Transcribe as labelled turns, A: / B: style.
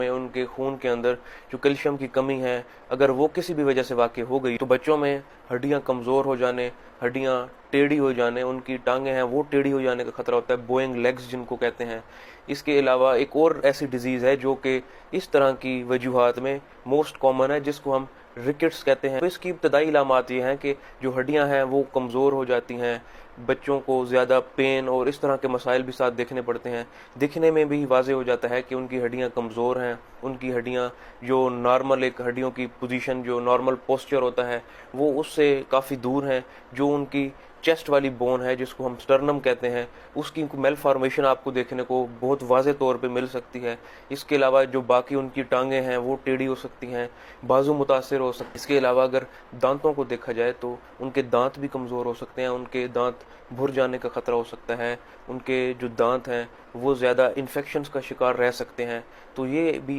A: में उनके खून के अंदर जो कैल्शियम की कमी है, अगर वो किसी भी वजह से वाक़ई हो गई तो बच्चों में हड्डियां कमज़ोर हो जाने, हड्डियां टेढ़ी हो जाने, उनकी टांगें हैं वो टेढ़ी हो जाने का खतरा होता है, बोइंग लेग्स जिनको कहते हैं। इसके अलावा एक और ऐसी डिजीज़ है जो कि इस तरह की वजूहात में मोस्ट कॉमन है, जिसको हम रिकेट्स कहते हैं। तो इसकी इब्तदाई इलामात ये हैं कि जो हड्डियां हैं वो कमज़ोर हो जाती हैं, बच्चों को ज़्यादा पेन और इस तरह के मसाइल भी साथ देखने पड़ते हैं। दिखने में भी वाज़े हो जाता है कि उनकी हड्डियां कमज़ोर हैं, उनकी हड्डियां जो नॉर्मल एक हड्डियों की पोजीशन, जो नॉर्मल पोस्चर होता है, वो उससे काफ़ी दूर हैं। जो उनकी चेस्ट वाली बोन है जिसको हम स्टर्नम कहते हैं, उसकी मेल फॉर्मेशन आपको देखने को बहुत वाज़े तौर पे मिल सकती है। इसके अलावा जो बाकी उनकी टांगें हैं वो टेढ़ी हो सकती हैं, बाजू मुतासर हो सकते हैं। इसके अलावा अगर दांतों को देखा जाए तो उनके दांत भी कमज़ोर हो सकते हैं, उनके दांत भुर जाने का खतरा हो सकता है, उनके जो दांत हैं वो ज़्यादा इन्फेक्शंस का शिकार रह सकते हैं। तो ये भी